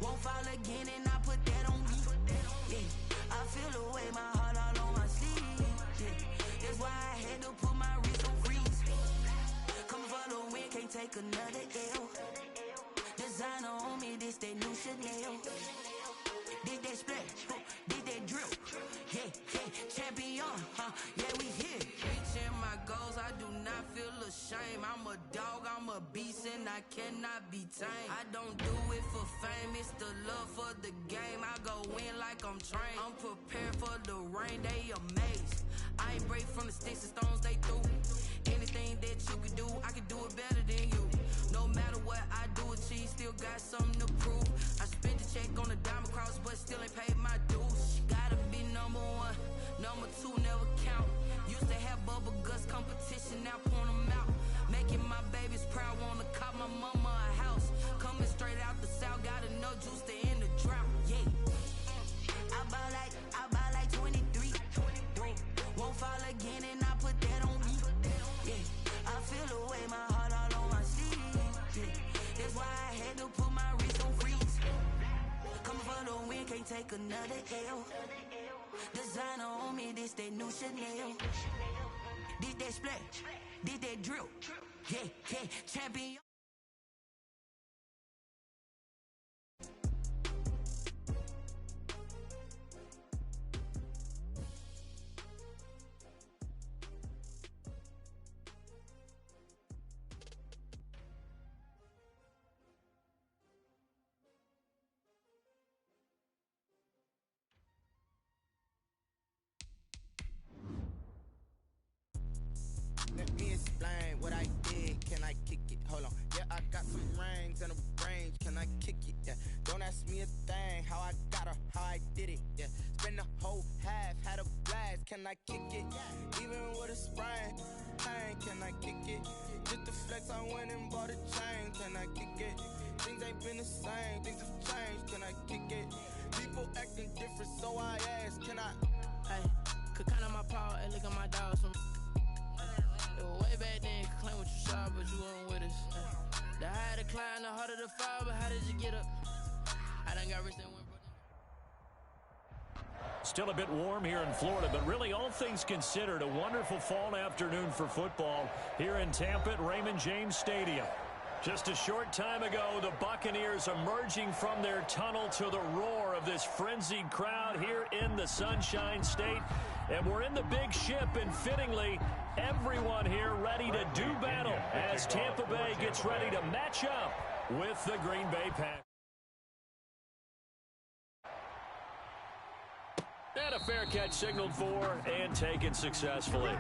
Won't fall again and I put that on me. Yeah, I feel the way, my heart all on my sleeve. Yeah, that's why I had to put my wrist on freeze. Coming for the win, can't take another L. Designer on me, this that new Chanel. Did that splash, did that drip. Yeah, champion, yeah, we here. Reaching my goals, I do not feel ashamed. I'm a dog, I'm a beast, and I cannot be tamed. I don't do it for fame, it's the love for the game. I go in like I'm trained. I'm prepared for the rain, they amazed. I ain't break from the sticks and stones they threw. Anything that you can do, I can do it better than you. No matter what I do, achieve, still got something to prove. I spent the check on the diamond cross, but still ain't paid my dues. Gotta be number one, number two never count. Used to have bubble guts competition, now point them out. Making my babies proud, wanna cop my mama a house. Coming straight out the south, got enough juice to end the drought. Yeah, I buy like 23. Won't fall again and I put that on me. Yeah, I feel the way, my heart all on my sleeve. Yeah, that's why I had to put my wrist on freeze. Coming for the win, can't take another L. Designer on me, this that new Chanel. Did that splash, did that drip. Yeah, champion. Let me explain what I did. Can I kick it? Hold on. Yeah, I got some rings and a range. Can I kick it? Yeah. Don't ask me a thing. How I got her, how I did it. Yeah. Spend the whole half, had a blast. Can I kick it? Even with a sprain. Pain, can I kick it? Just the flex, I went and bought a chain. Can I kick it? Things ain't been the same. Things have changed. Can I kick it? People acting different, so I ask. Can I? Hey, could count on my power and look at my dogs from. It was way back then, could claim what you saw, but you weren't with us. The higher the climb, the harder the fall, but how did you get up? I done got rich and went. Still a bit warm here in Florida, but really all things considered, a wonderful fall afternoon for football here in Tampa at Raymond James Stadium. Just a short time ago, the Buccaneers emerging from their tunnel to the roar of this frenzied crowd here in the Sunshine State. And we're in the big ship, and fittingly, everyone here ready to do battle as Tampa Bay gets ready to match up with the Green Bay Packers. And a fair catch signaled for and taken successfully.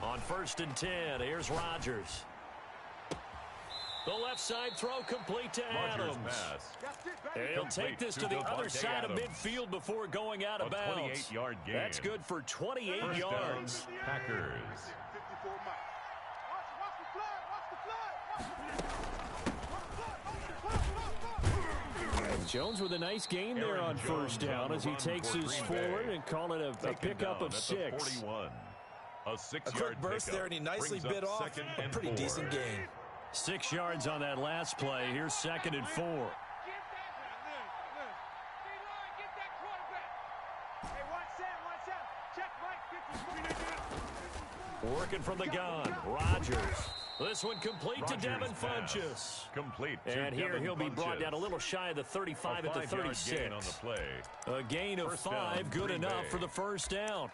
On 1st and 10, here's Rodgers. The left side throw complete to Adams. And he'll take this to the other side of midfield before going out of bounds. 28-yard gain. That's good for 28 yards. Packers. Jones with a nice gain there on first down as he takes us forward and call it a pickup of 6. A 6-yard quick burst there, and he nicely bit off a pretty decent gain. 6 yards on that last play. Here's 2nd and 4. Working from the gun, Rodgers. This one complete to Devin Funchess. Complete. And here he'll be brought down a little shy of the 35 at the 36. Gain on the play. A gain of 5, good enough for the first down.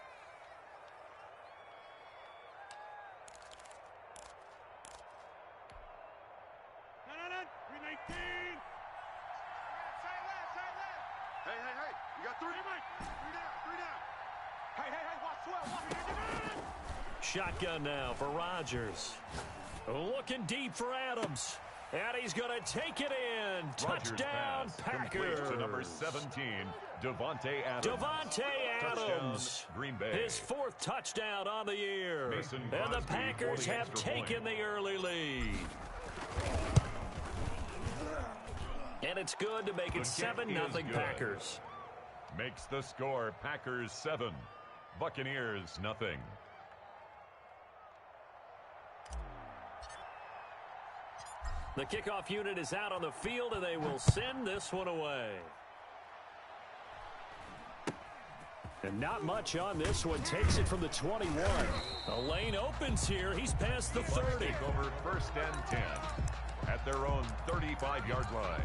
Shotgun now for Rodgers. Looking deep for Adams. And he's going to take it and touchdown, Packers. To number 17, Davante Adams. Davante Adams, Green Bay. his 4th touchdown on the year. Mason And the Crosby Packers for the have extra taken point. the early lead. And it's good to make it 7-0 Packers. Makes the score Packers 7, Buccaneers nothing. The kickoff unit is out on the field, and they will send this one away. And not much on this one. Takes it from the 21. The lane opens here. He's past the 30. Take over 1st and 10 at their own 35-yard line.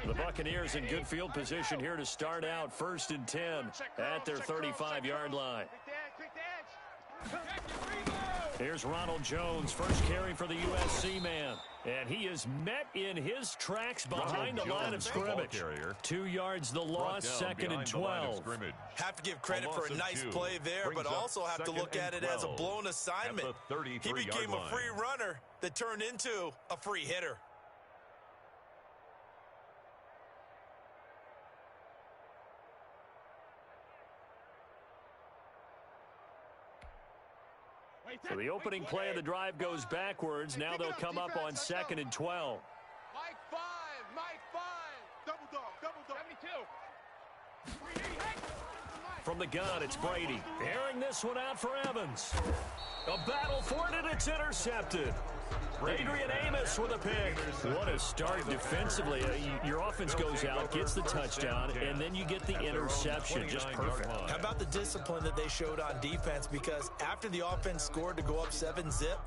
The Buccaneers in good field position here to start out 1st and 10 at their 35-yard line. Here's Ronald Jones, first carry for the USC man. And he is met in his tracks behind the line of scrimmage. 2 yards the loss, 2nd and 12. Have to give credit for a nice play there, but also have to look at it as a blown assignment. He became a free runner that turned into a free hitter. So the opening play of the drive goes backwards. Now they'll come up on 2nd and 12. Mike 5, Mike 5. Double dog. 72. From the gun, it's Brady. Airing this one out for Evans. A battle for it, and it's intercepted. Adrian Amos with a pick. What a start defensively. Your offense goes out, gets the touchdown, and then you get the interception. Just perfect. How about the discipline that they showed on defense? Because after the offense scored to go up 7-zip,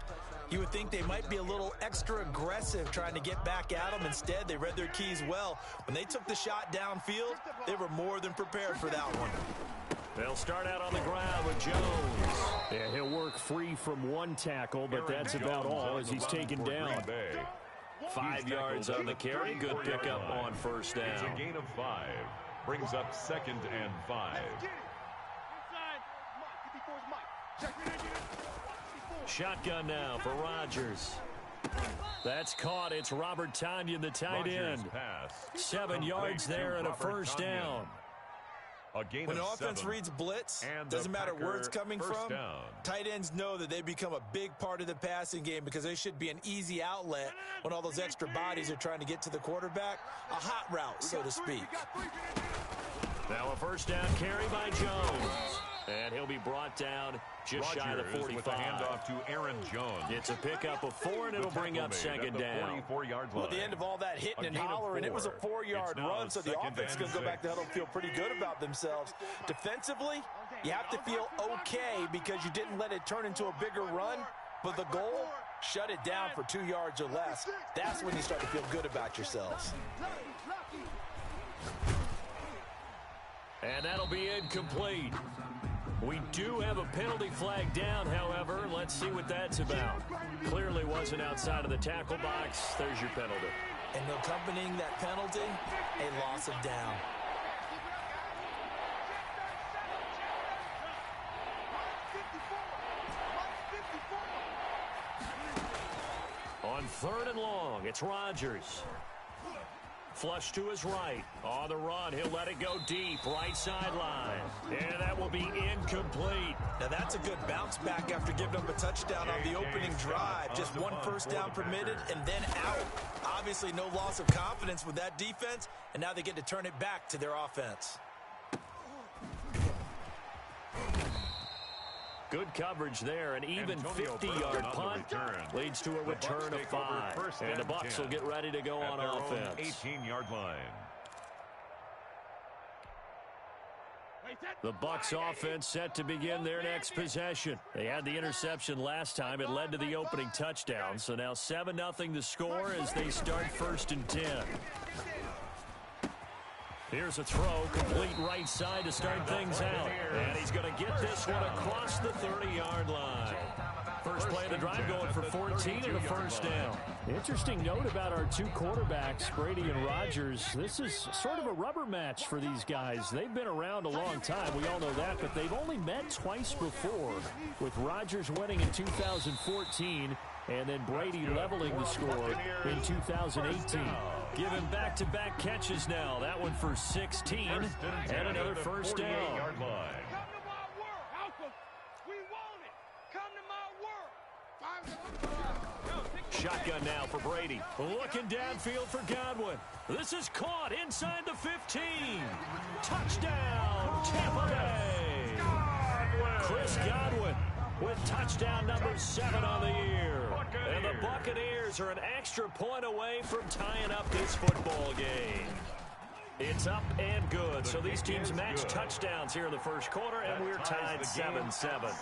you would think they might be a little extra aggressive trying to get back at them. Instead, they read their keys well. When they took the shot downfield, they were more than prepared for that one. They'll start out on the ground with Jones. Yeah, he'll work free from one tackle, but that's about all as he's taken down. 5 yards on the carry. Good pickup on 1st down. It's a gain of 5. Brings up 2nd and 5. Shotgun now for Rodgers. That's caught. It's Robert Tonyan, the tight end. 7 yards there and a 1st down. When an offense reads blitz, doesn't matter where it's coming from, tight ends know that they become a big part of the passing game because they should be an easy outlet when all those extra bodies are trying to get to the quarterback. A hot route, so to speak. Now a 1st down carry by Jones. And he'll be brought down just shy of the 45. With a handoff to Aaron Jones. It's a pickup of 4, and it'll bring up 2nd down. Well, at the end of all that hitting and hollering, it was a 4-yard run, so the offense can go back to huddle and feel pretty good about themselves. Defensively, you have to feel okay because you didn't let it turn into a bigger run, but the goal, shut it down for 2 yards or less. That's when you start to feel good about yourselves. And that'll be incomplete. We do have a penalty flag down, however. Let's see what that's about. Clearly wasn't outside of the tackle box. There's your penalty. And accompanying that penalty, a loss of down. On 3rd and long, it's Rodgers. Flush to his right. On the run, he'll let it go deep. Right sideline. And that will be incomplete. Now that's a good bounce back after giving up a touchdown on the opening drive. Just 1 1st down permitted and then out. Obviously no loss of confidence with that defense, and now they get to turn it back to their offense. Good coverage there. An even 50-yard punt leads to a return of 5. And the Bucs will get ready to go on offense. 18-yard line. The Bucs offense set to begin their next possession. They had the interception last time. It led to the opening touchdown. So now 7-0 the score as they start 1st and 10. Here's a throw, complete right side to start things out. And he's going to get this one across the 30-yard line. First play of the drive going for 14 and a first down. Interesting note about our two quarterbacks, Brady and Rodgers. This is sort of a rubber match for these guys. They've been around a long time. We all know that, but they've only met twice before, with Rodgers winning in 2014 and then Brady leveling the score in 2018. Given back-to-back catches now. That one for 16 and another first down. Shotgun now for Brady. Looking downfield for Godwin. This is caught inside the 15. Touchdown, Tampa Bay. Chris Godwin with touchdown number 7 on the year. And the Buccaneers are an extra point away from tying up this football game. It's up and good. So these teams match touchdowns here in the first quarter, and we're tied 7-7.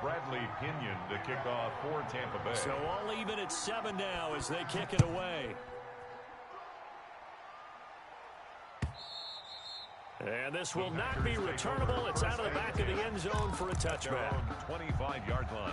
Bradley Pinion to kick off for Tampa Bay. So all even at 7 now as they kick it away. And this will not be returnable. It's out of the back of the end zone for a touchback. 25-yard line.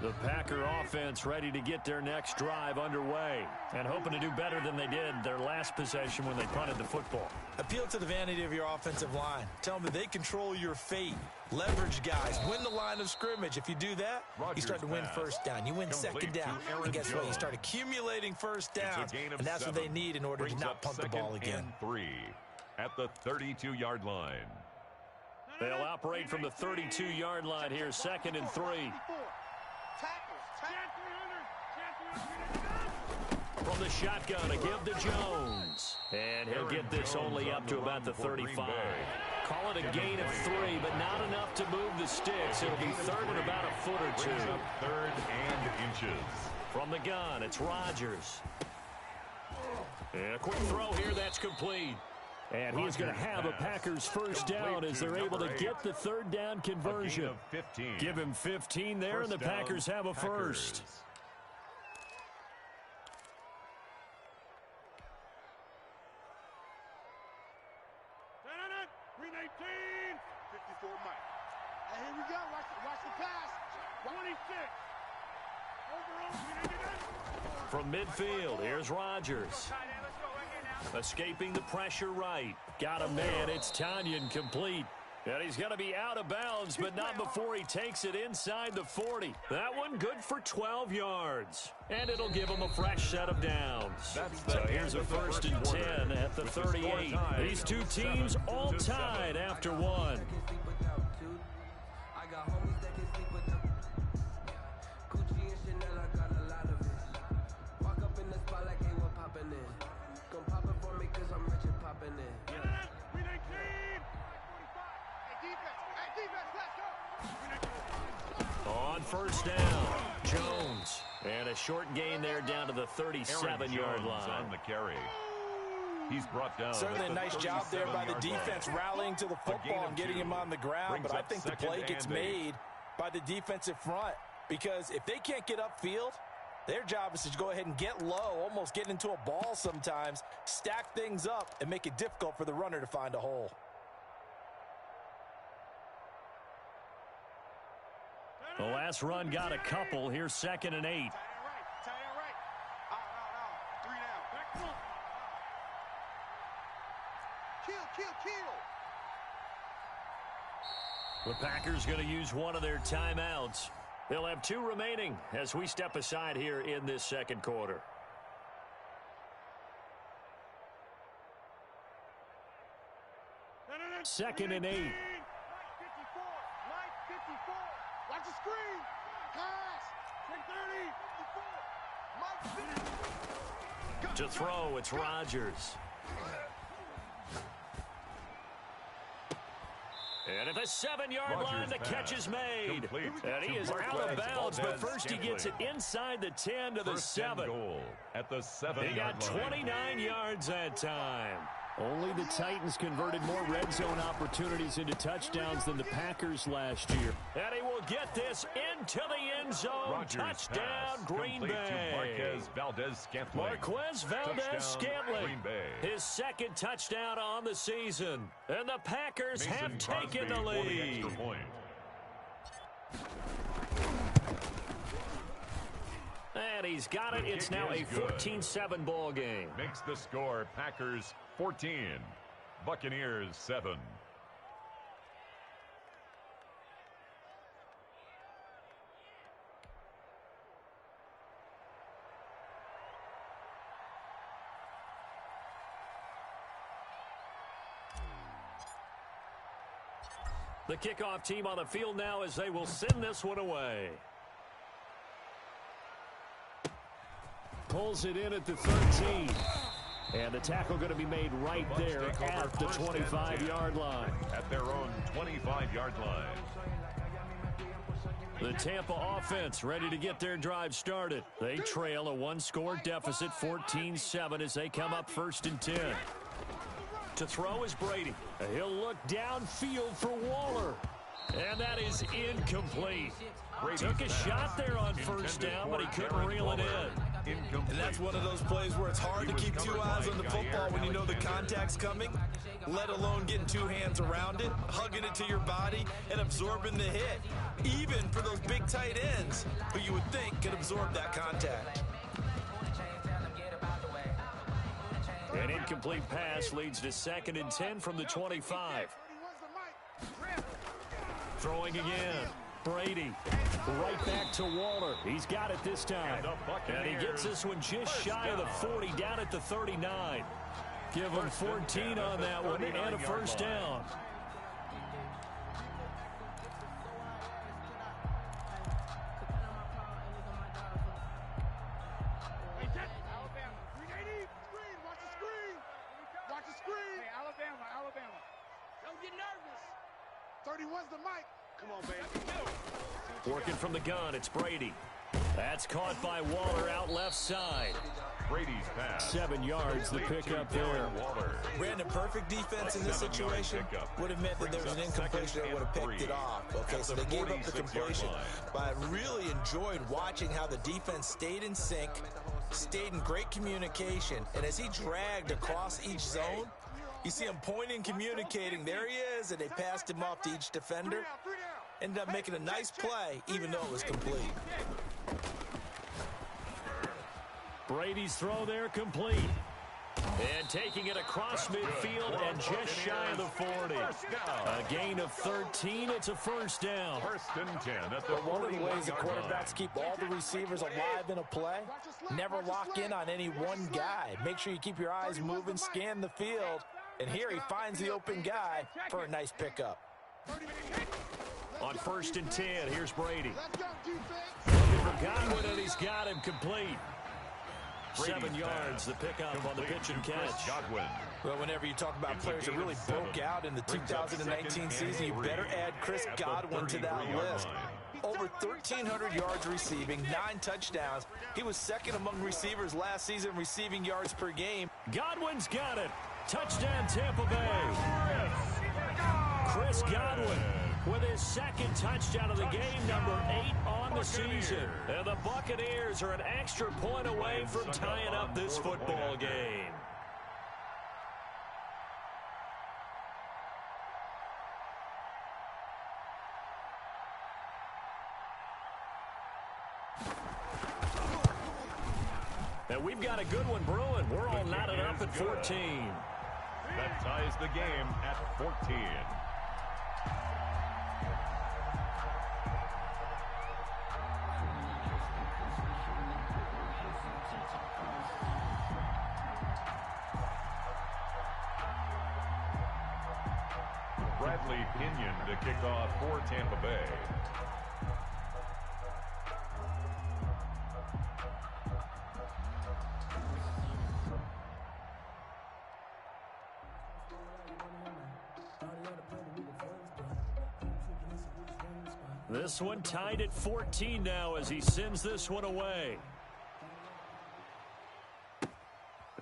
The Packer offense ready to get their next drive underway and hoping to do better than they did their last possession when they punted the football. Appeal to the vanity of your offensive line. Tell them that they control your fate. Leverage guys. Win the line of scrimmage. If you do that, you start to win first down. You win second down. And guess what? You start accumulating first downs. And that's what they need in order to not punt the ball again. 3 at the 32-yard line. They'll operate from the 32-yard line here, 2nd and 3. From the shotgun, a give to Jones. And he'll get this only up to about the 35. Call it a gain of 3, but not enough to move the sticks. It'll be 3rd and about a foot or 2. 3rd and inches. From the gun, it's Rodgers. And a quick throw here, that's complete. And he's going to have a Packers first down as they're able to get the 3rd down conversion. Give him 15 there, and the Packers have a first. Here we go. Watch the pass. 26. From midfield, here's Rodgers. Escaping the pressure right. Got a man. It's Tanyan complete. And he's going to be out of bounds, but not before he takes it inside the 40. That one good for 12 yards. And it'll give him a fresh set of downs. So here's a 1st and 10 at the 38. These two teams all tied after 1. On first down, Jones. And a short gain there down to the 37-yard line. On the carry. He's brought down. Certainly a nice job there by the defense rallying to the football and getting him on the ground. But I think the play gets made by the defensive front. Because if they can't get upfield, their job is to go ahead and get low, almost get into a ball sometimes, stack things up, and make it difficult for the runner to find a hole. The last run got a couple. Here's 2nd and 8. The Packers going to use one of their timeouts. They'll have 2 remaining as we step aside here in this second quarter. Second and 8. Watch the screen. Pass. 10-30. To throw, it's Rodgers. And at the 7-yard line, the catch is made. And he is out of bounds, but first he gets it inside the 10 to the 7. Goal at the 7-yard line. He got 29 yards that time. Only the Titans converted more red zone opportunities into touchdowns than the Packers last year. And he will get this into the end zone. Rodgers touchdown, Green Bay. Marquez Valdez-Scantling. Marquez Valdez-Scantling. His second touchdown on the season. And the Packers have taken the lead. And he's got it. It's now a 14-7 ball game. Makes the score Packers 14, Buccaneers 7. The kickoff team on the field now as they will send this one away. Pulls it in at the 13. And the tackle going to be made right there at the 25-yard line. At their own 25-yard line. The Tampa offense ready to get their drive started. They trail a one-score deficit, 14-7, as they come up 1st and 10. To throw is Brady. He'll look downfield for Waller. And that is incomplete. Took a shot there on 1st down, but he couldn't reel it in. And that's one of those plays where it's hard to keep 2 eyes on the football when you know the contact's coming, let alone getting 2 hands around it, hugging it to your body, and absorbing the hit, even for those big tight ends who you would think could absorb that contact. An incomplete pass leads to 2nd and 10 from the 25. Throwing again. Brady right back to Waller. He's got it this time. And he gets this one just shy of the 40, down at the 39. Give him 14 on that one and a 1st down. Alabama. Don't get nervous. 31's the mic. Come on, baby. Working from the gun, it's Brady. That's caught by Waller out left side. Brady's pass. 7 yards, the pickup there. Brandon, perfect defense in this situation would have meant that there was an incompletion that would have picked it off. Okay, so they gave up the completion. But I really enjoyed watching how the defense stayed in sync, stayed in great communication, and as he dragged across each zone, you see him pointing, communicating. There he is, and they passed him off to each defender. Ended up making a nice play, even though it was complete. Brady's throw there complete. And taking it across midfield and just shy of the 40. A gain of 13. It's a 1st down. 1st and 10 at the One of the ways the quarterbacks keep all the receivers alive in a play, never lock in on any one guy. Make sure you keep your eyes moving, scan the field. And here he finds the open guy for a nice pickup. On 1st and 10, here's Brady. Looking for Godwin, and he's got him complete. 7 yards, the pickup on the pitch and catch. Godwin. Well, whenever you talk about players that really broke out in the 2019 season, you better add Chris Godwin to that list. Over 1,300 yards receiving, 9 touchdowns. He was 2nd among receivers last season receiving yards per game. Godwin's got it. Touchdown, Tampa Bay. Chris Godwin with his 2nd touchdown of the game, number 8 on the season. And the Buccaneers are an extra point away from tying up this football game. And we've got a good one brewing. We're all knotted up at 14. That ties the game at 14. Bradley Pinion to kick off for Tampa Bay. This one tied at 14 now as he sends this one away.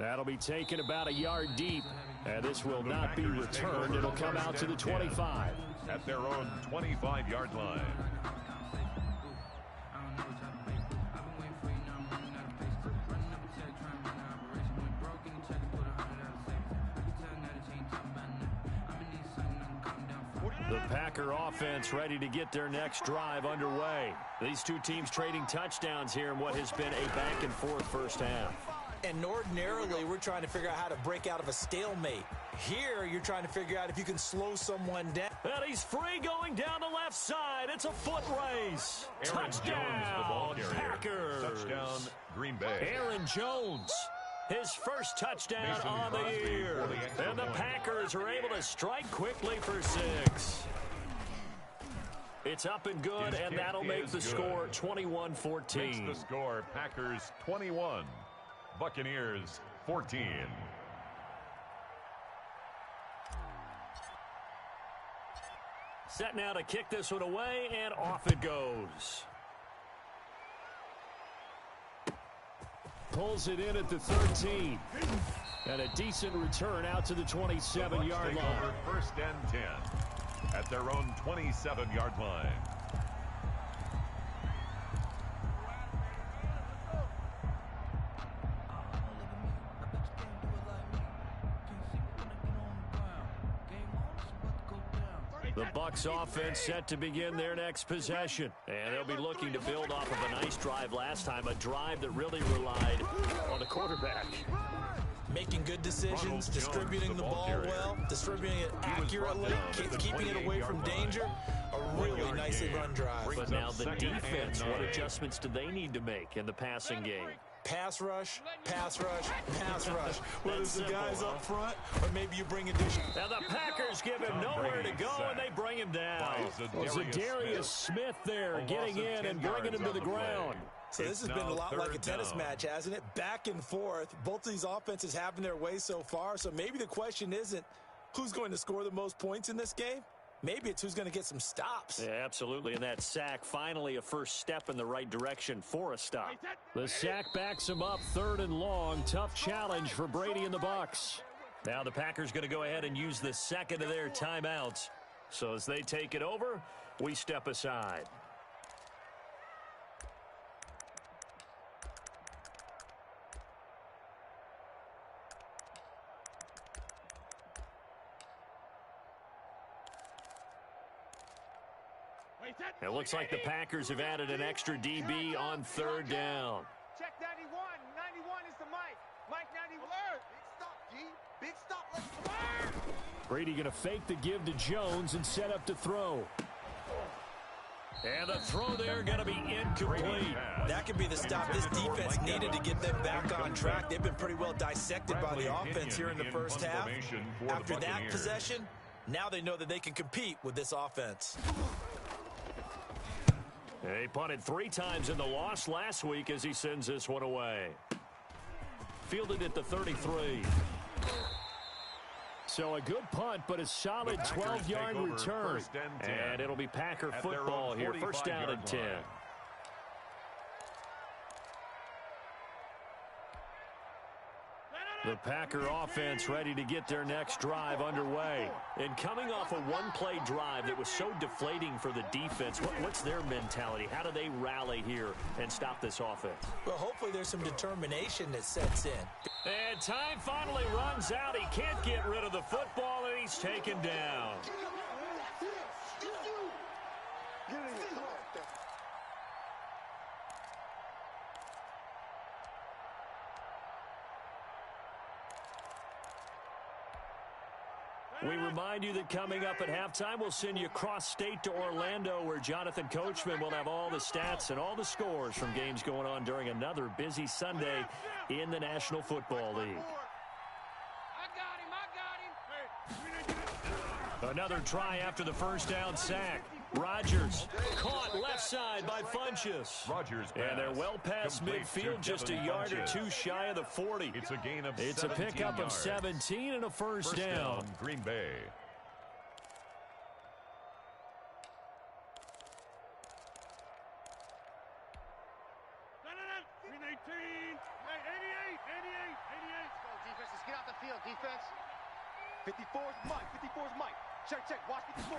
That'll be taken about a yard deep. And this will not be returned. It'll come out to the 25. At their own 25-yard line. The Packer offense ready to get their next drive underway. These two teams trading touchdowns here in what has been a back-and-forth first half. And ordinarily, we're trying to figure out how to break out of a stalemate. Here, you're trying to figure out if you can slow someone down. And he's free going down the left side. It's a foot race. Aaron Touchdown, Jones, the ball carrier. Packers. Touchdown, Green Bay. Aaron Jones, his first touchdown Mason on the Crosby year. for the extra And the point. Packers are able to strike quickly for 6. It's up and good, His and kick that'll make is the good. score 21-14. Makes the score Packers 21, Buccaneers 14. Set now to kick this one away, and off it goes. Pulls it in at the 13. And a decent return out to the 27-yard line. Over first and 10 at their own 27-yard line. The Bucs offense set to begin their next possession. And they'll be looking to build off of a nice drive last time, a drive that really relied on the quarterback. Making good decisions, distributing the ball well, distributing it accurately, keeping it away from danger. A really nicely run drive. But now the defense, what adjustments do they need to make in the passing game? Pass rush, pass rush, pass rush. Whether it's the guys up front or maybe you bring addition. Now the Packers give him nowhere to go, and they bring him down. Zadarius Smith there getting in and bringing him to the ground. So this has been a lot like a tennis match, hasn't it? Back and forth. Both of these offenses having their way so far. So maybe the question isn't who's going to score the most points in this game. Maybe it's who's going to get some stops. Yeah, absolutely. And that sack, finally a first step in the right direction for a stop. The sack backs him up, 3rd and long. Tough challenge for Brady and the Bucs. Now the Packers going to go ahead and use the second of their timeouts. So as they take it over, we step aside. It looks like the Packers have added an extra DB on 3rd down. Check 91. 91 is the Mike. Mike 91. Alert. Big stop, G. Big stop. Let's fire. Brady going to fake the give to Jones and set up to throw. And the throw there going to be incomplete. That could be the stop this defense needed to get them back on track. They've been pretty well dissected by the offense here in the first half. After that possession, now they know that they can compete with this offense. He punted 3 times in the loss last week as he sends this one away. Fielded at the 33. So a good punt, but a solid 12-yard return. And it'll be Packer football here. First down and 10. The Packer offense ready to get their next drive underway. And coming off a one-play drive that was so deflating for the defense, what's their mentality? How do they rally here and stop this offense? Well, hopefully there's some determination that sets in. And time finally runs out. He can't get rid of the football, and he's taken down. We remind you that coming up at halftime, we'll send you cross-state to Orlando, where Jonathan Coachman will have all the stats and all the scores from games going on during another busy Sunday in the National Football League. Another try after the first down sack. Rodgers caught left side by Funchess. And they're well past midfield, just a yard or 2 shy of the 40. It's a gain of It's a pickup of 17 and a first down. Green Bay. downfield, defense. 54's Mike. 54's Mike. Check, check. Watch 54.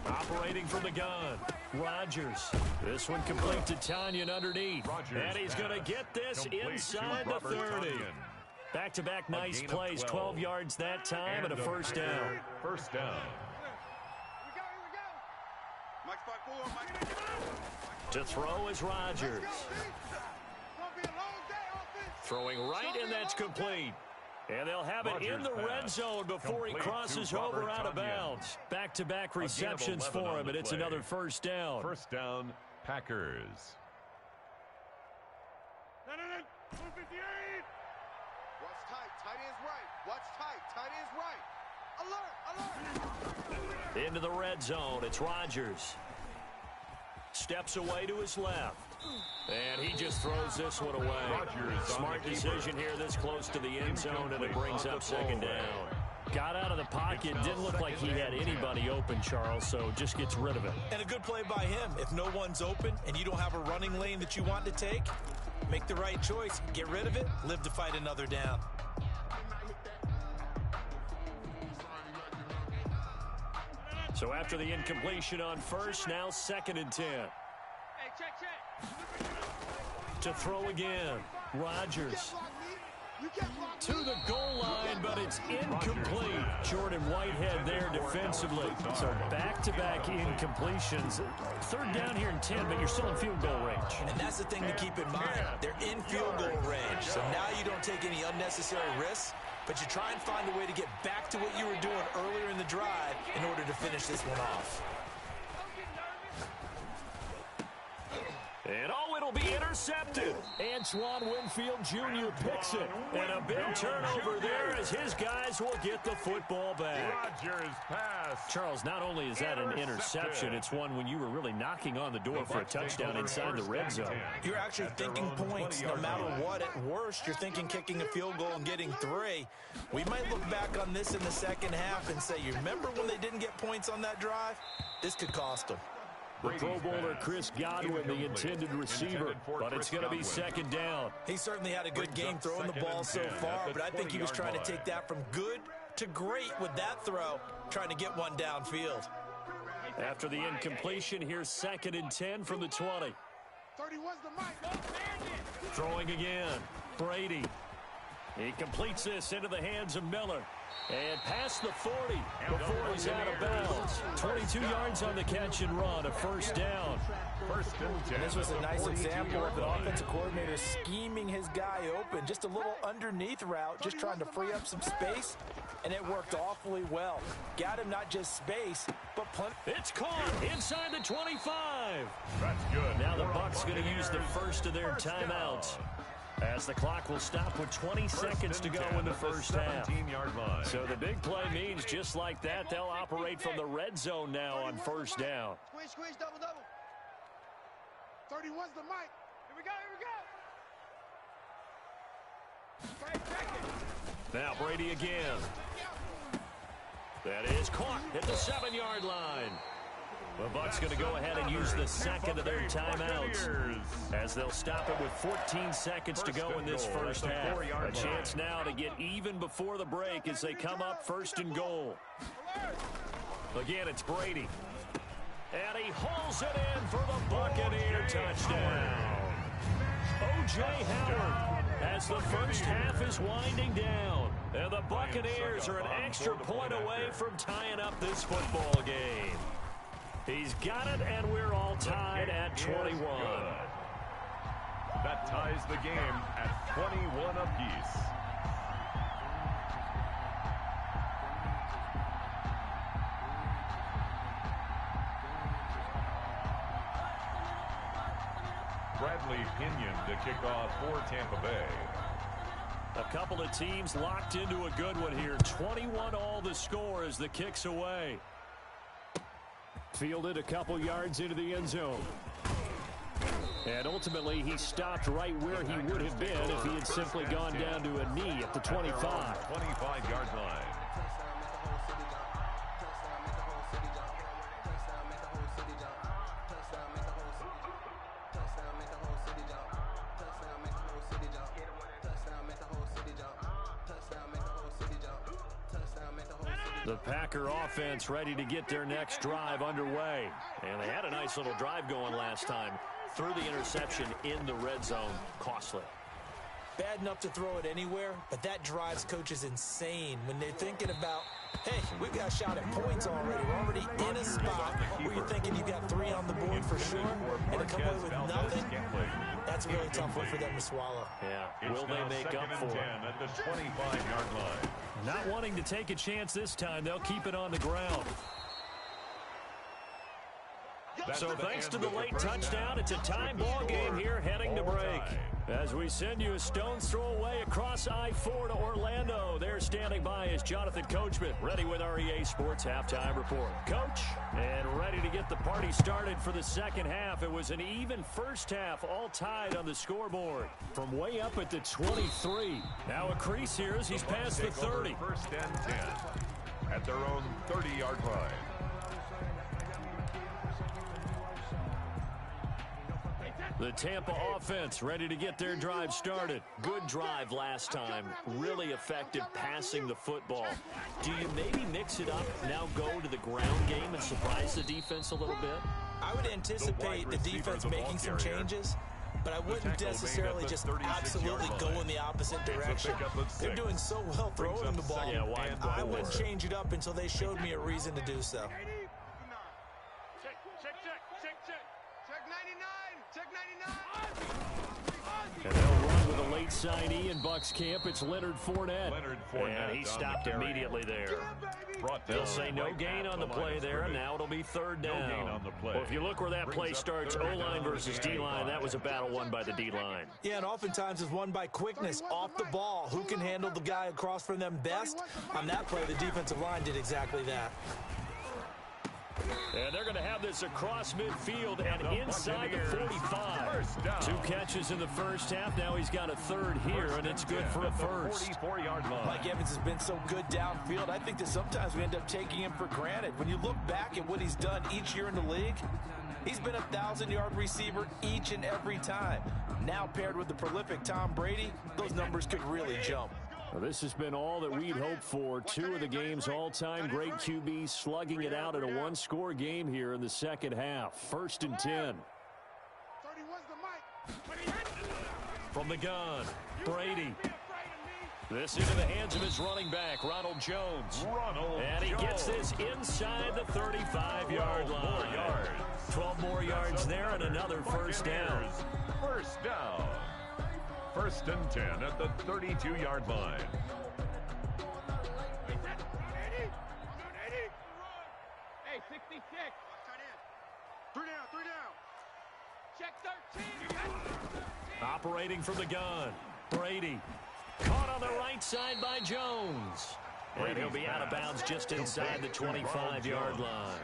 Operating from the gun, Rodgers. This one complete to Tanyan underneath. And he's going to get this inside the 30. Back-to-back nice plays, 12 yards that time and a first down. First down. Here we go. Mike spot 4, Mike. To throw is Rodgers. Gonna be a long day, offense. Throwing right, and that's complete. And they'll have it in the red zone before he crosses over out of bounds. Back-to-back receptions for him, and it's another first down. First down, Packers. No. 258. Watch tight. Tight end's right. Watch tight. Tight end's right. Alert. Into the red zone, it's Rodgers. Steps away to his left. And he just throws this one away. Smart decision here this close to the end zone, and it brings up second down. Got out of the pocket, didn't look like he had anybody open, Charles, so just gets rid of it. And a good play by him. If no one's open and you don't have a running lane that you want to take, make the right choice. Get rid of it, live to fight another down. So after the incompletion on first, now 2nd and 10. Hey, check. To throw again, Rodgers. You can't block To the goal line, but it's incomplete. Jordan Whitehead there defensively. So back-to-back incompletions. 3rd down here and 10, but you're still in field goal range. And that's the thing to keep in mind. They're in field goal range. So now you don't take any unnecessary risks, but you try and find a way to get back to what you were doing earlier in the drive in order to finish this one off. And it'll be intercepted. Antoine Winfield Jr. picks it. And a big turnover there as his guys will get the football back. Rodgers pass. Charles, not only is that an interception, it's one when you were really knocking on the door for a touchdown inside the red zone. You're actually thinking points no matter what. At worst, you're thinking kicking a field goal and getting 3. We might look back on this in the second half and say, you remember when they didn't get points on that drive? This could cost them. The Pro Bowler Chris Godwin, the intended receiver, but it's going to be 2nd down. He certainly had a good game throwing the ball so far, but I think he was trying to take that from good to great with that throw, trying to get one downfield. After the incompletion, here's 2nd and 10 from the 20. 31's the mic. Throwing again, Brady. He completes this into the hands of Miller. And past the 40 before he's out of bounds. 22 yards on the catch and run, a first down. First and 10. And this was a nice example of an offensive coordinator scheming his guy open. Just a little underneath route, just trying to free up some space, and it worked awfully well. Got him not just space, but plenty. It's caught inside the 25. That's good. Now the Bucs going to use the first of their timeouts, as the clock will stop with 20 seconds to go in the first half. So the big play means just like that, they'll operate from the red zone now on first down. Squeeze, double. 31's the mic. Here we go. Now Brady again. That is caught at the 7-yard line. The Bucs going to go ahead and use the second of their timeouts, as they'll stop it with 14 seconds to go in this first half. A chance now to get even before the break as they come up 1st and goal. Again, it's Brady. And he hauls it in for the Buccaneer touchdown. O.J. Howard, as the first half is winding down. And the Buccaneers are an extra point away from tying up this football game. He's got it, and we're all tied at 21. That ties the game at 21 apiece. Bradley Pinion to kick off for Tampa Bay. A couple of teams locked into a good one here. 21 all the score as the kick's away. Fielded a couple yards into the end zone. And ultimately, he stopped right where he would have been if he had simply gone down to a knee at the 25. 25-yard line. The Packer offense ready to get their next drive underway. And they had a nice little drive going last time. Threw the interception in the red zone. Costly. Bad enough to throw it anywhere, but that drives coaches insane when they're thinking about, hey, we've got a shot at points already. We're already in a spot where you're thinking you've got 3 on the board for sure, and to come away with nothing, that's a really tough one for them to swallow. Yeah, will they make up for it? At the 25-yard line. Not wanting to take a chance this time, they'll keep it on the ground. So thanks to the late touchdown, it's a tie ball game here heading to break. As we send you a stone's throw away across I-4 to Orlando. There standing by is Jonathan Coachman, ready with our EA Sports Halftime Report. Coach, and ready to get the party started for the second half. It was an even first half, all tied on the scoreboard. From way up at the 23. Now a crease here as he's past the 30. First and 10 at their own 30-yard line. The Tampa offense ready to get their drive started. Good drive last time. Really effective passing the football. Do you maybe mix it up, now go to the ground game and surprise the defense a little bit? I would anticipate the defense making some changes, but I wouldn't necessarily just absolutely go in the opposite direction. They're doing so well throwing the ball. Yeah, I wouldn't change it up until they showed me a reason to do so. And they'll run with a late signee in Bucs camp. It's Leonard Fournette. And he stopped immediately there. They'll say no gain on the play there, and now it'll be third down. Well, if you look where that play starts, O-line versus D-line, that was a battle won by the D-line. Yeah, and oftentimes it's won by quickness, off the ball. Who can handle the guy across from them best? On that play, the defensive line did exactly that. And they're going to have this across midfield and inside the 45. 2 catches in the first half. Now he's got a third here, and it's good for a first. Mike Evans has been so good downfield. I think that sometimes we end up taking him for granted. When you look back at what he's done each year in the league, he's been a 1,000-yard receiver each and every time. Now paired with the prolific Tom Brady, those numbers could really jump. Well, this has been all that we'd hoped for. 2 of the game's all-time great QBs slugging it out in a 1-score game here in the second half. First and 10. From the gun, Brady. This into the hands of his running back, Ronald Jones. And he gets this inside the 35-yard line. 12 more yards there and another first down. First down. First and 10 at the 32-yard line. Hey, 66. Three down. Check 13. Operating from the gun, Brady. Caught on the right side by Jones. And he'll be out of bounds just inside the 25-yard line.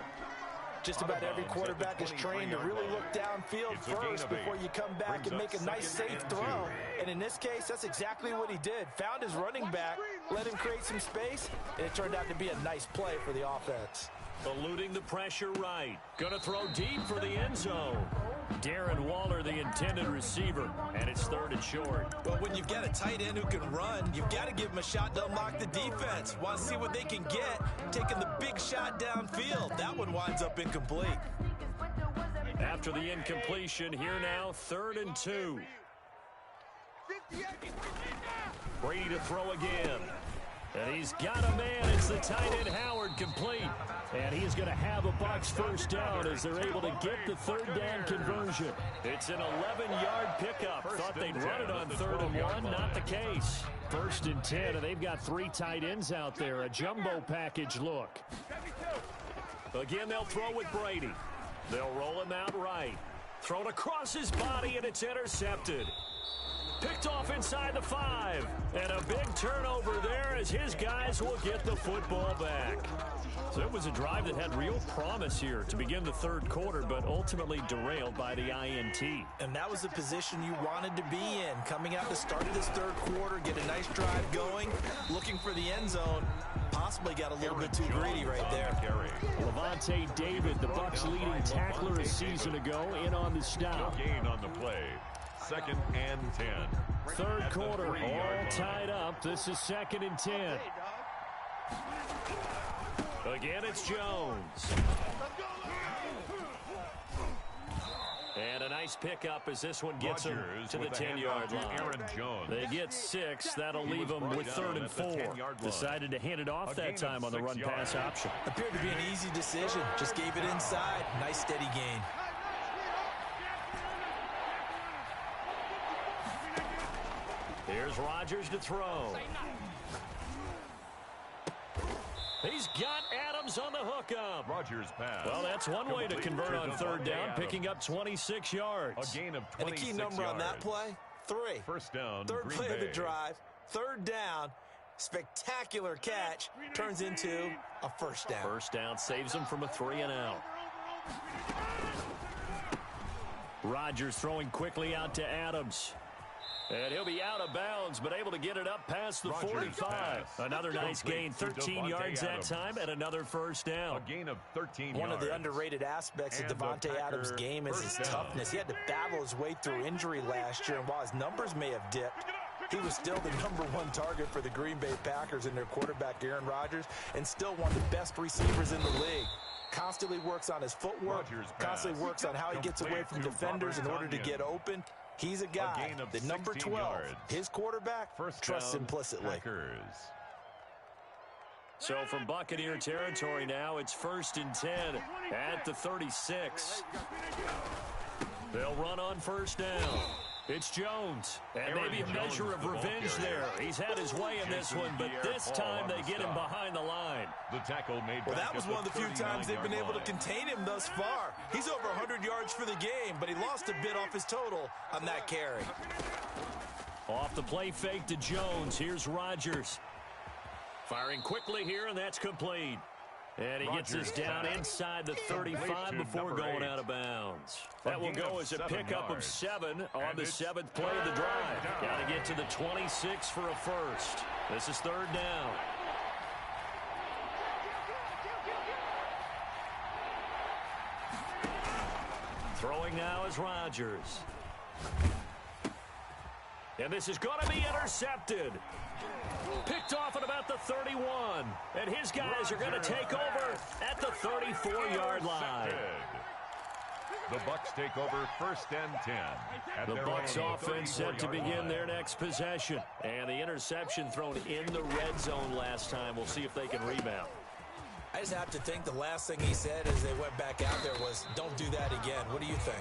Just about every quarterback is trained to really look downfield first before you come back and make a nice, safe throw. And in this case, that's exactly what he did. Found his running back, let him create some space, and it turned out to be a nice play for the offense. Eluding the pressure right. Gonna throw deep for the end zone. Darren Waller, the intended receiver, and it's third and short. Well, when you've got a tight end who can run, you've got to give him a shot to unlock the defense. Want to see what they can get, taking the big shot downfield. That one winds up incomplete. After the incompletion, here now, 3rd and 2. Brady to throw again. And he's got a man. It's the tight end Howard complete. And he's going to have a Bucs first down as they're able to get the third down conversion. It's an 11-yard pickup. Thought they'd run it on 3rd and 1. Not the case. 1st and 10, and they've got 3 tight ends out there. A jumbo package look. Again, they'll throw with Brady. They'll roll him out right. Thrown across his body, and it's intercepted. Picked off inside the 5. And a big turnover there as his guys will get the football back. So it was a drive that had real promise here to begin the 3rd quarter, but ultimately derailed by the INT. And that was the position you wanted to be in. Coming out the start of this 3rd quarter, get a nice drive going, looking for the end zone. Possibly got a little bit too greedy right there. Levante David, the Bucs' leading tackler a season ago, in on the stop. No gain on the play. 2nd and 10. 3rd quarter, all tied up. This is 2nd and 10. Again, it's Jones. And a nice pickup as this one gets him to the 10-yard line. They get 6. That'll leave them with 3rd and 4. Decided to hand it off that time on the run-pass option. Appeared to be an easy decision. Just gave it inside. Nice steady gain. Here's Rodgers to throw. He's got Adams on the hookup. Rodgers pass. Well, that's one way to convert on 3rd down, picking up 26 yards. A gain of 26 and the key number yards. on that play, 3. First down, Third Green play Bay. of the drive, 3rd down, spectacular catch, turns into a first down. First down saves him from a 3-and-out. Rodgers throwing quickly out to Adams. And he'll be out of bounds, but able to get it up past the 45. Another nice gain, 13 yards that time, and another first down. A gain of 13 One yards. of the underrated aspects of And Devontae the Adams' Packer game is his first down. toughness. He had to battle his way through injury last year, and while his numbers may have dipped, he was still the #1 target for the Green Bay Packers and their quarterback, Aaron Rodgers, and still one of the best receivers in the league. Constantly works on his footwork, Rodgers constantly pass. works on how he gets away from Complete to defenders in Robert order to Tonyan. get open. He's a guy, gain of the number 16 12, yards. his quarterback, First trusts down, implicitly. Packers. So from Buccaneer territory now, it's 1st and 10 at the 36. They'll run on 1st down. It's Jones. And maybe a measure of revenge there. He's had his way in this one, but this time they get him behind the line. The tackle made Well, back that was at one of the few times they've been able to 39-yard contain him thus far. He's over 100 yards for the game, but he lost a bit off his total on that carry. Off the play fake to Jones. Here's Rodgers. Firing quickly here, and that's complete. And he gets us down inside the 35 before going out of bounds. That will go as a pickup of 7 on the 7th play of the drive. Got to get to the 26 for a first. This is 3rd down. Throwing now is Rodgers. And this is going to be intercepted. Picked off at about the 31. And his guys are going to take over at the 34-yard line. The Bucs take over 1st and 10. The Bucs offense set to begin their next possession. And the interception thrown in the red zone last time. We'll see if they can rebound. I just have to think the last thing he said as they went back out there was, don't do that again. What do you think?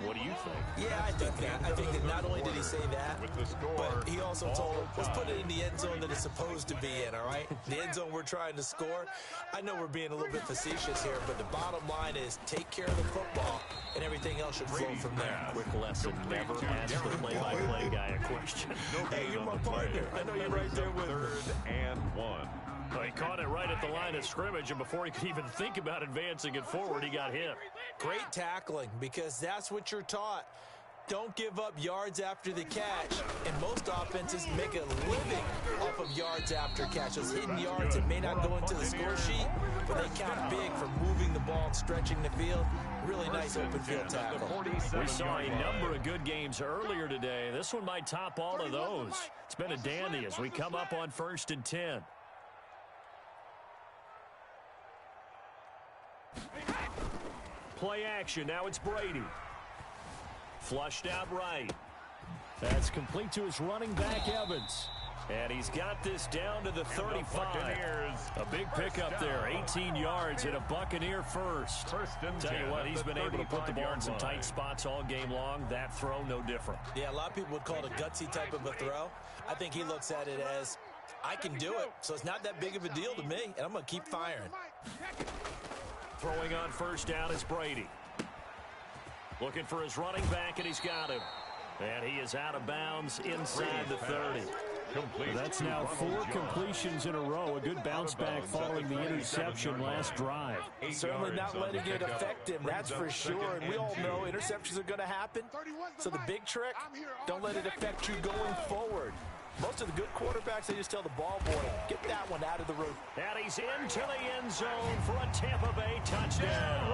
What do you think? Yeah, I think that. I think that not only did he say that, With the score, but he also told him, let's put it in overtime. the end zone that it's supposed to be in, all right? The end zone we're trying to score. I know we're being a little bit facetious here, but the bottom line is take care of the football, and everything else should flow from there. Quick lesson, never ask the play-by-play guy a question. Hey, you're my partner. I know you're right there with me. 3rd and 1. Well, he caught it right at the line of scrimmage, and before he could even think about advancing it forward, he got hit. Great tackling, because that's what you're taught. Don't give up yards after the catch, and most offenses make a living off of yards after catch. Those hidden yards that may not go into the score sheet, but they count big for moving the ball and stretching the field. Really nice open field tackle. We saw a number of good games earlier today. This one might top all of those. It's been a dandy as we come up on 1st and 10. Play action. Now it's Brady. Flushed out right. That's complete to his running back, Evans. And he's got this down to the 35. A big pickup there, 18 yards and a Buccaneer first. Tell you what, he's been able to put the ball in some tight spots all game long. That throw, no different. Yeah, a lot of people would call it a gutsy type of a throw. I think he looks at it as, I can do it, so it's not that big of a deal to me, and I'm going to keep firing. Throwing on 1st down is Brady. Looking for his running back, and he's got him. And he is out of bounds inside the 30. That's now 4 completions in a row. A good bounce back following the interception last drive. Certainly not letting it affect him, that's for sure. And we all know interceptions are going to happen. So the big trick, don't let it affect you going forward. Most of the good quarterbacks, they just tell the ball boy, get that one out of the room. And he's into the end zone for a Tampa Bay touchdown.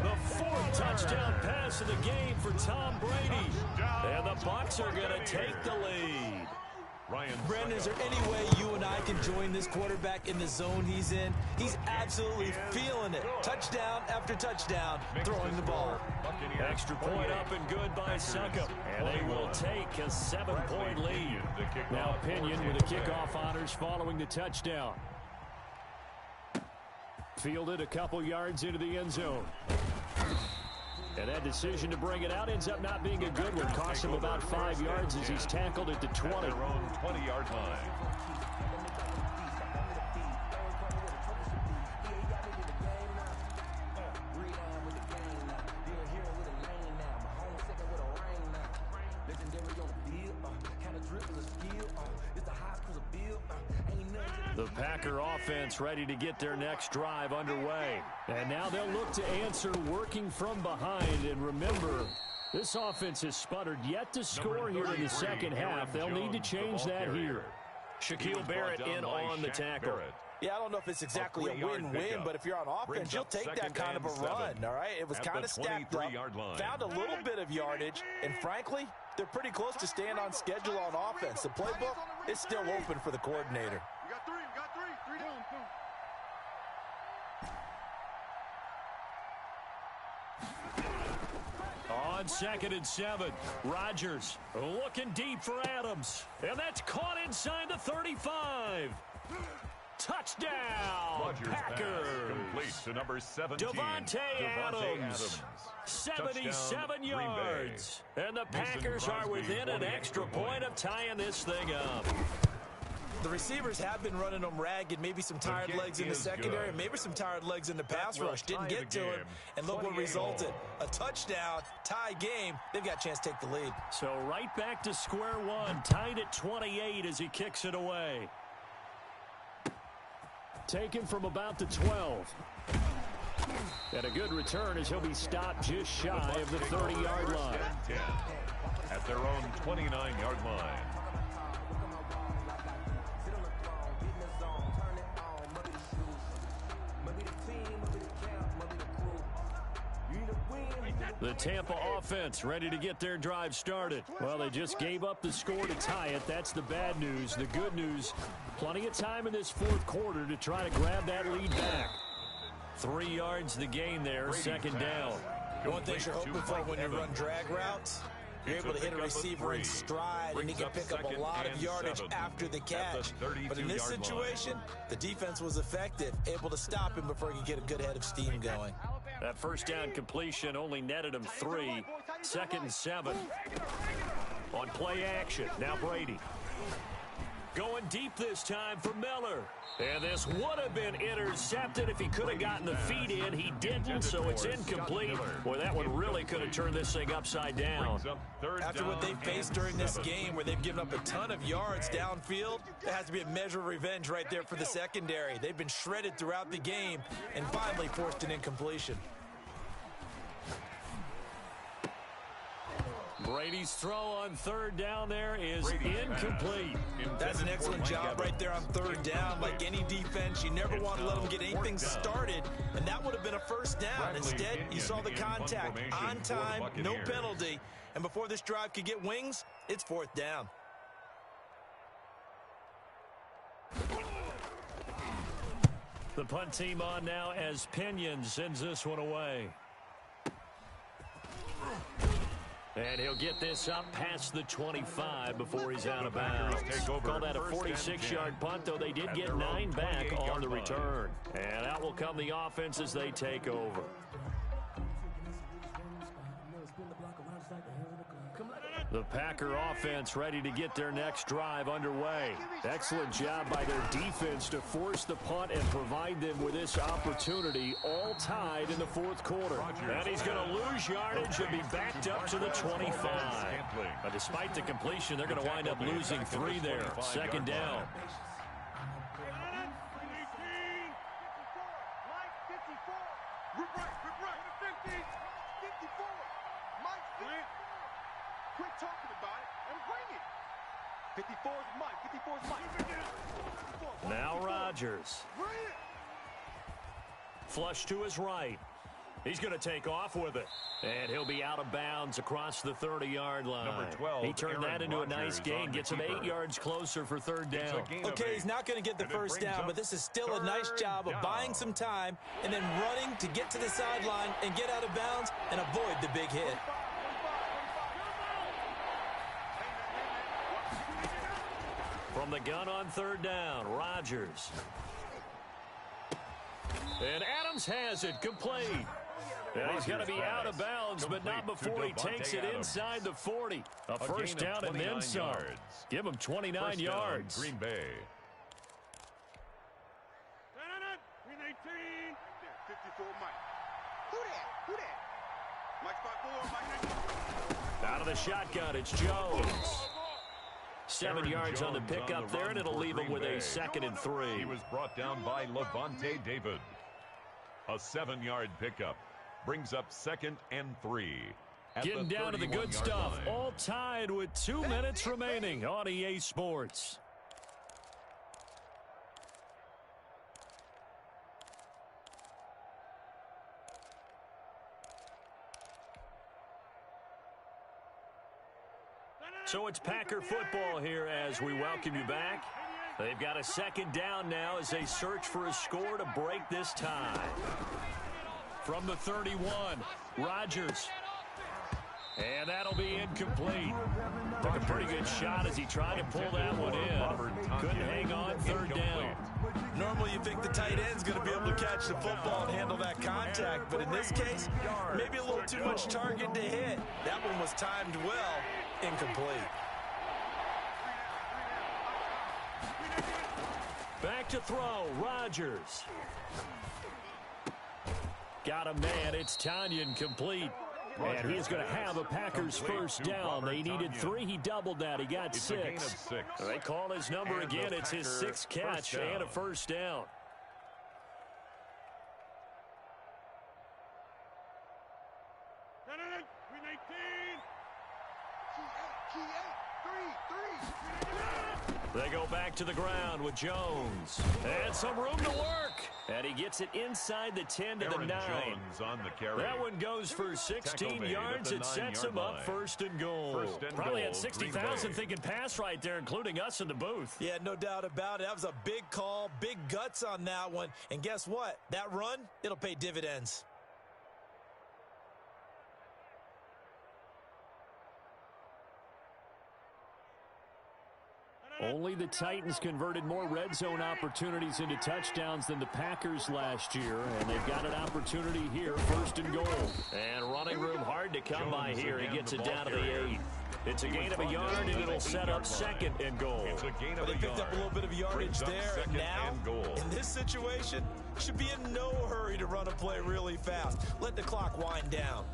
The 4th touchdown pass of the game for Tom Brady. And the Bucs are going to take the lead. Brandon, is there any way you and I can join this quarterback in the zone he's in? He's absolutely feeling it. Touchdown after touchdown, throwing the ball. Extra point up and good by Succop. And they will take a 7-point lead. Now Pinion with the kickoff honors following the touchdown. Fielded a couple yards into the end zone. And that decision to bring it out ends up not being a good one. Cost him about 5 yards as he's tackled at the 20. Their own 20-yard line. The Packer offense ready to get their next drive underway. And now they'll look to answer working from behind. And remember, this offense has sputtered yet to score here in the second half. They'll need to change that here. Shaquille Barrett in on the tackle. Yeah, I don't know if it's exactly a win-win, but if you're on offense, you'll take that kind of a run, all right? It was kind of stacked up, found a little bit of yardage, and frankly, they're pretty close to staying on schedule on offense. The playbook is still open for the coordinator. You got three down. On 2nd and 7, Rodgers looking deep for Adams. And that's caught inside the 35. Touchdown, Rodgers Packers. Complete to number 17. Devontae Adams. 77 yards. And the Packers are within an extra point of tying this thing up. The receivers have been running them ragged, maybe some tired legs in the secondary, maybe some tired legs in the pass rush. Didn't get to him, and look what resulted. A touchdown, tie game. They've got a chance to take the lead. So right back to square one, tied at 28 as he kicks it away. Taken from about the 12. And a good return as he'll be stopped just shy of the 30-yard line. At their own 29-yard line. The Tampa offense ready to get their drive started. Well, they just gave up the score to tie it. That's the bad news. The good news, plenty of time in this fourth quarter to try to grab that lead back. 3 yards the gain there, second down. One thing you're hoping for when you run drag routes, you're able to hit a receiver in stride, and he can pick up a lot of yardage after the catch. But in this situation, the defense was effective, able to stop him before he could get a good head of steam going. That first down completion only netted him 3. 2nd and 7. On play action, now Brady. Going deep this time for Miller. And this would have been intercepted if he could have gotten the feet in. He didn't, so it's incomplete. Boy, that one really could have turned this thing upside down. After what they've faced during this game where they've given up a ton of yards downfield, there has to be a measure of revenge right there for the secondary. They've been shredded throughout the game and finally forced an incompletion. Brady's throw on 3rd down there is incomplete. That's an excellent job right there on 3rd down. Like any defense, you never want to let them get anything started, and that would have been a first down. Instead, you saw the contact on time, no penalty, and before this drive could get wings, it's 4th down. The punt team on now as Pinion sends this one away. And he'll get this up past the 25 before he's out of bounds. Call that a 46-yard punt, though they did get 9 back on the return. And out will come the offense as they take over. The Packer offense ready to get their next drive underway. Excellent job by their defense to force the punt and provide them with this opportunity, all tied in the 4th quarter. And he's going to lose yardage and be backed up to the 25. But despite the completion, they're going to wind up losing 3 there. 2nd down. Quit talking about it and bring it. 54's Mike. 54's Mike. Now Rodgers. Flush to his right. He's going to take off with it. And he'll be out of bounds across the 30-yard line. Number 12, he turned that into a nice gain, gets him 8 yards closer for third down. Okay, he's not going to get the first down, but this is still a nice job of buying some time and then running to get to the sideline and get out of bounds and avoid the big hit. From the gun on third down, Rodgers. And Adams has it complete. And he's going to be out of bounds, but not before he takes it inside the 40. A first down and then some. Give him 29 yards. Green Bay. 54 Mike. Who that? Mike 5-4, Mike. Out of the shotgun, it's Jones. 7 yards on the pickup there, and it'll leave him with a 2nd and 3. He was brought down by Levante David. A 7-yard pickup brings up 2nd and 3. Getting down to the good stuff. Line. All tied with 2 minutes remaining on EA Sports. So it's Packer football here as we welcome you back. They've got a 2nd down now as they search for a score to break this tie. From the 31, Rodgers. And that'll be incomplete. Took a pretty good shot as he tried to pull that one in. Couldn't hang on third down. Normally you think the tight end's going to be able to catch the football and handle that contact, but in this case, maybe a little too much target to hit. That one was timed well, incomplete. Back to throw, Rodgers. Got a man, it's Tanyan complete. And he's going to have a Packers first down. They needed 3. He doubled that. He got 6. They call his number again. It's his 6th catch and a first down. They go back to the ground with Jones. And some room to work. And he gets it inside the 10 to the 9. On the carry. That one goes for 16 yards. It sets him up 1st and goal. Probably had 60,000 thinking pass right there, including us in the booth. Yeah, no doubt about it. That was a big call, big guts on that one. And guess what? That run, it'll pay dividends. Only the Titans converted more red zone opportunities into touchdowns than the Packers last year, and they've got an opportunity here, 1st and goal. And running room hard to come by here. He gets it down to the 8. It's a gain of a yard, and it'll set up 2nd and goal. They picked up a little bit of yardage there, and now, in this situation, should be in no hurry to run a play really fast. Let the clock wind down.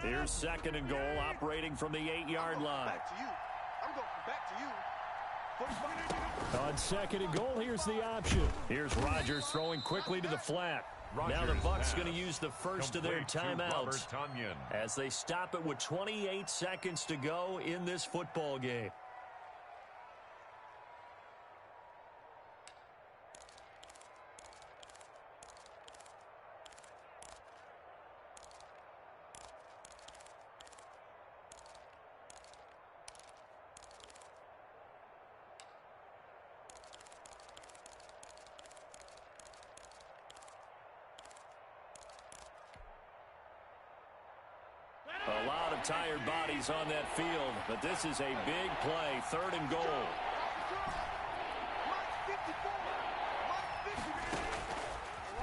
Here's 2nd and goal, operating from the 8-yard line. Back to you. I'm going back to you. On 2nd and goal, here's the option. Here's Rodgers throwing quickly to the flat. Now the Bucs going to use the first of their timeouts as they stop it with 28 seconds to go in this football game. A lot of tired bodies on that field, but this is a big play, 3rd and goal.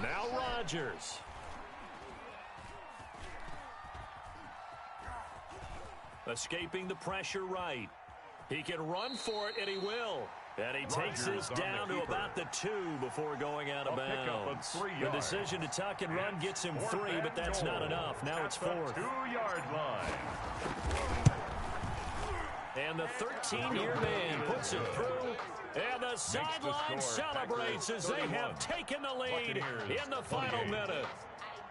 Now Rodgers. Escaping the pressure right. He can run for it, and he will. And he takes this down to about the 2 before going out of bounds. The decision to tuck and run gets him 3, but that's not enough. Now it's 4th. 2-yard line. And the 13-year man puts it through. And the sideline celebrates as they have taken the lead in the final minute.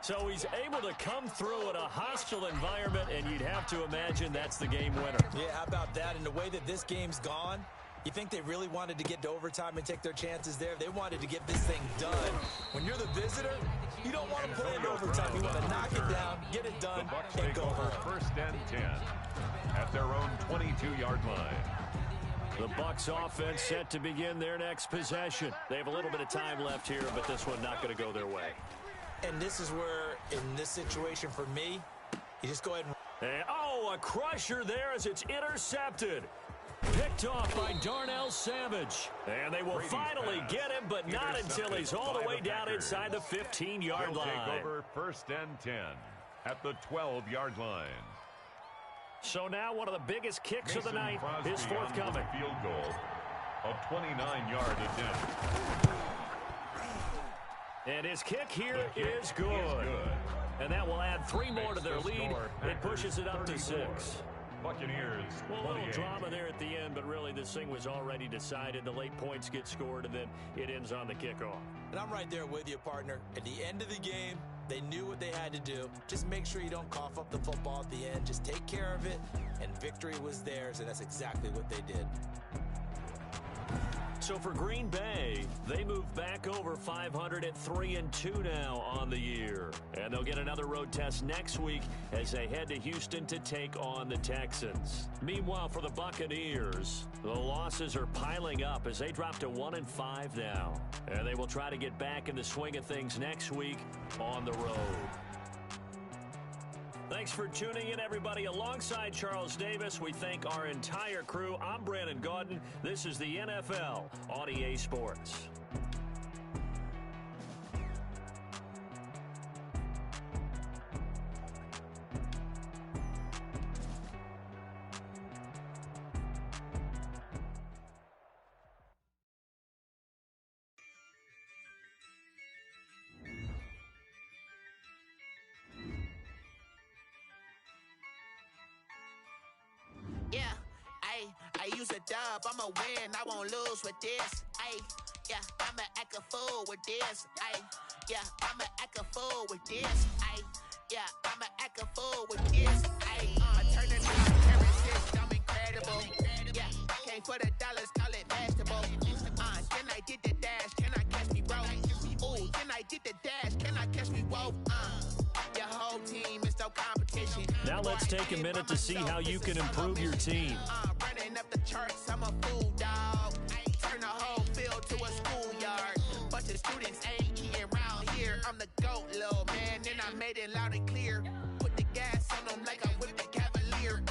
So he's able to come through in a hostile environment, and you'd have to imagine that's the game winner. Yeah, how about that? And the way that this game's gone, You think they really wanted to get to overtime and take their chances there? They wanted to get this thing done. When you're the visitor, you don't want to play in overtime. You want to knock it down, get it done, and go home. First and 10 at their own 22-yard line. The Bucs offense set to begin their next possession. They have a little bit of time left here, but this one not going to go their way. And this is where, in this situation for me, you just go ahead and... Oh, a crusher there as it's intercepted. Picked off by Darnell Savage. And they will finally get him, but not until he's all the way down inside the 15-yard line. Take over first and 10 at the 12-yard line. So now one of the biggest kicks of the night is forthcoming. Field goal, a 29-yard attempt. And his kick here is good. And that will add 3 more to their lead. It pushes it up to 6. Buccaneers. Well, a little drama there at the end, but really this thing was already decided. The late points get scored, and then it ends on the kickoff. And I'm right there with you, partner. At the end of the game, they knew what they had to do. Just make sure you don't cough up the football at the end. Just take care of it, and victory was theirs, and that's exactly what they did. So for Green Bay, they move back over 500 at 3-2 now on the year. And they'll get another road test next week as they head to Houston to take on the Texans. Meanwhile, for the Buccaneers, the losses are piling up as they drop to 1-5 now. And they will try to get back in the swing of things next week on the road. Thanks for tuning in, everybody. Alongside Charles Davis, we thank our entire crew. I'm Brandon Gaudin. This is the NFL on EA Sports. Yeah, I use a dub, I'ma win, I won't lose with this. Yeah, I'ma act a fool with this. Yeah, I'ma act a fool with this. Yeah, I'ma act a fool with this. I turn it up, terrorist, I'm incredible. Yeah, came for the dollars, call it vegetable. Then I did the dash, can I catch me, bro? Ooh, then I did the dash, can I catch me, whoa? Your whole team is no competition. Now let's take a minute to see how you can improve your team. Running up the charts, I'm a fool, dog. Turn the whole field to a schoolyard. Bunch of students ain't eating around here. I'm the GOAT, little man, and I made it loud and clear. Put the gas on them like I whipped the Cavalier.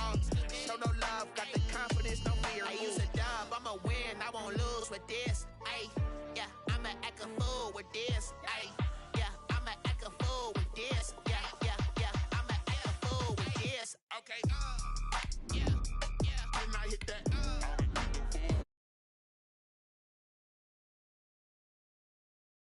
Show no love, got the confidence, no fear. I use a dub, I'ma win, I won't lose with this. Yeah, I'ma act a fool with this.